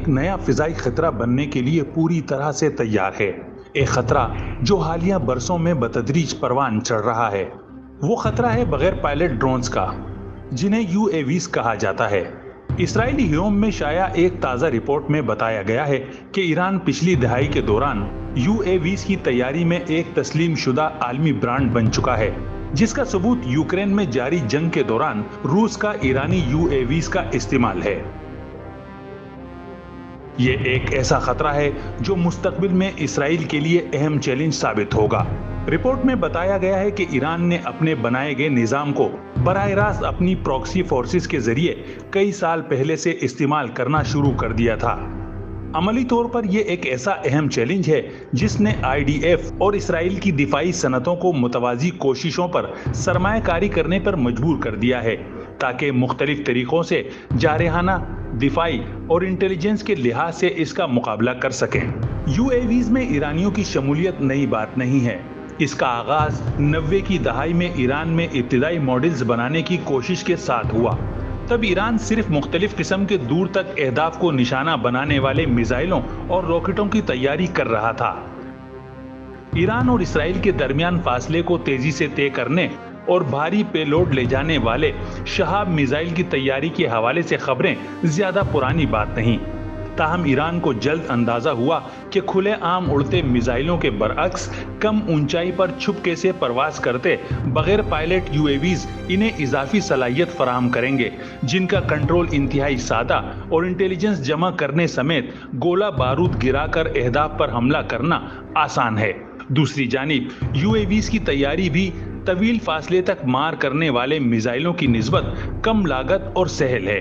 ایک نیا فضائی خطرہ بننے کے لیے پوری طرح سے تیار ہے، ایک خطرہ جو حالیہ برسوں میں بتدریج پروان چڑھ رہا ہے۔ وہ خطرہ ہے بغیر پائلٹ ڈرونز کا، جنہیں UAVs کہا جاتا ہے۔ اسرائیلی ہیوم میں شائع ایک تازہ رپورٹ میں بتایا گیا ہے کہ ایران پچھلی دہائی کے دوران UAVs کی تیاری میں ایک تسلیم شدہ عالمی برانڈ بن چکا ہے، جس کا ثبوت یوکرین میں جاری جنگ کے دوران روس کا ایرانی UAVs کا استعمال ہے۔ یہ ایک ایسا خطرہ ہے جو مستقبل میں اسرائیل کے لیے اہم چیلنج ثابت ہوگا۔ رپورٹ میں بتایا گیا ہے کہ ایران نے اپنے بنائے گئے نظام کو براہ راست اپنی پراکسی فورسز کے ذریعے کئی سال پہلے سے استعمال کرنا شروع کر دیا تھا۔ عملی طور پر یہ ایک ایسا اہم چیلنج ہے جس نے IDF اور اسرائیل کی دفاعی صنعتوں کو متوازی کوششوں پر سرمایہ کاری کرنے پر مجبور کر دیا ہے، تاکہ مختلف طریقوں سے جارحانہ دفاعی اور انٹیلیجنس کے لحاظ سے اس کا مقابلہ کر سکیں۔ UAVs میں ایرانیوں کی شمولیت نئی بات نہیں ہے۔ اس کا آغاز 90 کی دہائی میں ایران میں ابتدائی ماڈلز بنانے کی کوشش کے ساتھ ہوا۔ تب ایران صرف مختلف قسم کے دور تک اہداف کو نشانہ بنانے والے میزائلوں اور راکٹوں کی تیاری کر رہا تھا۔ ایران اور اسرائیل کے درمیان فاصلے کو تیزی سے طے کرنے اور بھاری پے لوڈ لے جانے والے شہاب میزائل کی تیاری کے حوالے سے خبریں زیادہ پرانی بات نہیں۔ تاہم ایران کو جلد اندازہ ہوا کہ کھلے عام اڑتے میزائلوں کے برعکس کم اونچائی پر چھپکے سے پرواز کرتے بغیر پائلٹ UAVs انہیں اضافی صلاحیت فراہم کریں گے، جن کا کنٹرول انتہائی سادہ اور انٹیلیجنس جمع کرنے سمیت گولہ بارود گرا کر اہداف پر حملہ کرنا آسان ہے۔ دوسری جانب UAVs کی تیاری بھی طویل فاصلے تک مار کرنے والے میزائلوں کی نسبت کم لاگت اور سہل ہے۔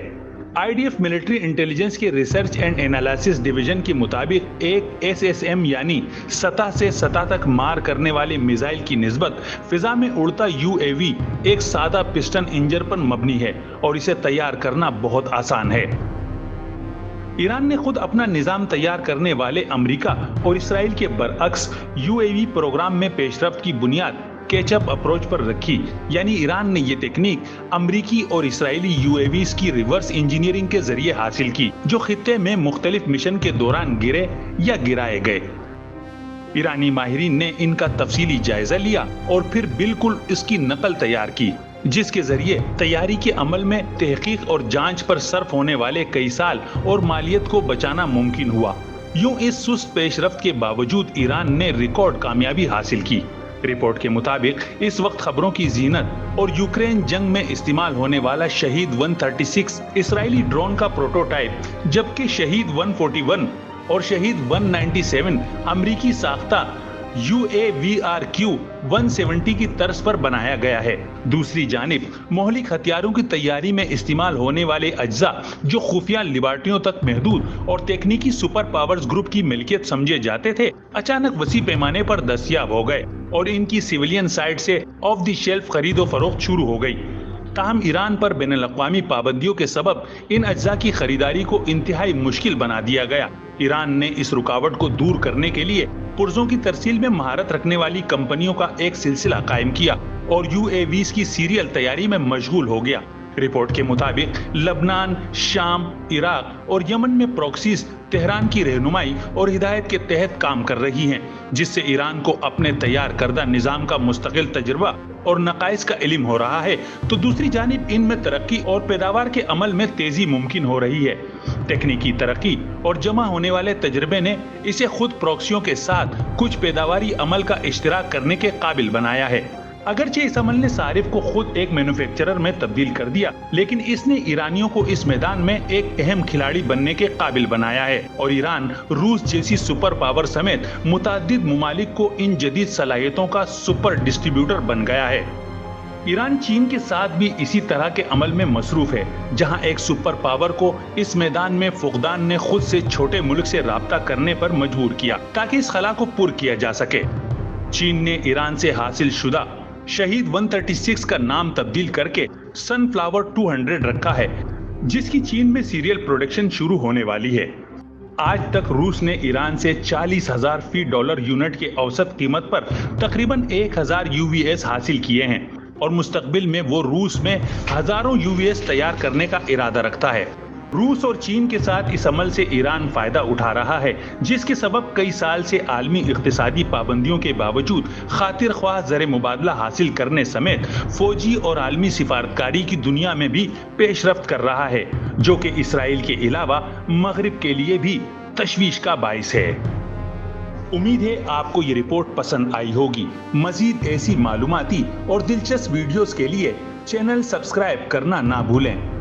IDF ملٹری انٹیلیجنس کے ریسرچ اینڈ انالیسس ڈویژن کے مطابق ایک SSM یعنی سطح سے سطح تک مار کرنے والے میزائل کی نسبت فضا میں اڑتا UAV ایک سادہ پسٹن انجن پر مبنی ہے اور اسے تیار کرنا بہت آسان ہے۔ ایران نے خود اپنا نظام تیار کرنے والے امریکہ اور اسرائیل کے برعکس UAV پروگرام میں پیش رفت کی بنیاد کیچ اپ اپروچ پر رکھی، یعنی ایران نے یہ تکنیک امریکی اور اسرائیلی UAVs کی ریورس انجینئرنگ کے ذریعے حاصل کی، جو خطے میں مختلف مشن کے دوران گرے یا گرائے گئے۔ ایرانی ماہرین نے ان کا تفصیلی جائزہ لیا اور پھر بالکل اس کی نقل تیار کی، جس کے ذریعے تیاری کے عمل میں تحقیق اور جانچ پر صرف ہونے والے کئی سال اور مالیت کو بچانا ممکن ہوا۔ یوں اس سست پیش رفت کے باوجود ایران نے ریکارڈ کامیابی حاصل کی۔ رپورٹ کے مطابق اس وقت خبروں کی زینت اور یوکرین جنگ میں استعمال ہونے والا شہید 136 اسرائیلی ڈرون کا پروٹوٹائپ، جبکہ شہید 141 اور شہید 197 امریکی ساختہ UAVRQ 170 کی طرز پر بنایا گیا ہے۔ دوسری جانب مہلک ہتھیاروں کی تیاری میں استعمال ہونے والے اجزاء جو خفیہ لیبارٹریوں تک محدود اور تکنیکی سپر پاورز گروپ کی ملکیت سمجھے جاتے تھے، اچانک وسیع پیمانے پر دستیاب ہو گئے اور ان کی سیویلین سائٹ سے آف دی شیلف خرید و فروخت شروع ہو گئی۔ تاہم ایران پر بین الاقوامی پابندیوں کے سبب ان اجزاء کی خریداری کو انتہائی مشکل بنا دیا گیا۔ ایران نے اس رکاوٹ کو دور کرنے کے لیے پرزوں کی ترسیل میں مہارت رکھنے والی کمپنیوں کا ایک سلسلہ قائم کیا اور UAVs کی سیریل تیاری میں مشغول ہو گیا۔ رپورٹ کے مطابق لبنان، شام، عراق اور یمن میں پروکسیز تہران کی رہنمائی اور ہدایت کے تحت کام کر رہی ہیں، جس سے ایران کو اپنے تیار کردہ نظام کا مستقل تجربہ اور نقائص کا علم ہو رہا ہے، تو دوسری جانب ان میں ترقی اور پیداوار کے عمل میں تیزی ممکن ہو رہی ہے۔ تکنیکی ترقی اور جمع ہونے والے تجربے نے اسے خود پروکسیوں کے ساتھ کچھ پیداواری عمل کا اشتراک کرنے کے قابل بنایا ہے۔ اگرچہ اس عمل نے صارف کو خود ایک مینوفیکچرر میں تبدیل کر دیا، لیکن اس نے ایرانیوں کو اس میدان میں ایک اہم کھلاڑی بننے کے قابل بنایا ہے، اور ایران روس جیسی سپر پاور سمیت متعدد ممالک کو ان جدید صلاحیتوں کا سپر ڈسٹریبیوٹر بن گیا ہے۔ ایران چین کے ساتھ بھی اسی طرح کے عمل میں مصروف ہے، جہاں ایک سپر پاور کو اس میدان میں فقدان نے خود سے چھوٹے ملک سے رابطہ کرنے پر مجبور کیا تاکہ اس خلا کو پر کیا جا سکے۔ چین نے ایران سے حاصل شدہ شہید 136 کا نام تبدیل کر کے سن فلاور 200 رکھا ہے، جس کی چین میں سیریل پروڈکشن شروع ہونے والی ہے۔ آج تک روس نے ایران سے 40,000 فی ڈالر یونٹ کے اوسط قیمت پر تقریباً 1,000 UVS حاصل کیے ہیں، اور مستقبل میں وہ روس میں ہزاروں UVS تیار کرنے کا ارادہ رکھتا ہے۔ روس اور چین کے ساتھ اس عمل سے ایران فائدہ اٹھا رہا ہے، جس کے سبب کئی سال سے عالمی اقتصادی پابندیوں کے باوجود خاطر خواہ زر مبادلہ حاصل کرنے سمیت فوجی اور عالمی سفارتکاری کی دنیا میں بھی پیش رفت کر رہا ہے، جو کہ اسرائیل کے علاوہ مغرب کے لیے بھی تشویش کا باعث ہے۔ امید ہے آپ کو یہ رپورٹ پسند آئی ہوگی۔ مزید ایسی معلوماتی اور دلچسپ ویڈیوز کے لیے چینل سبسکرائب کرنا نہ بھولیں۔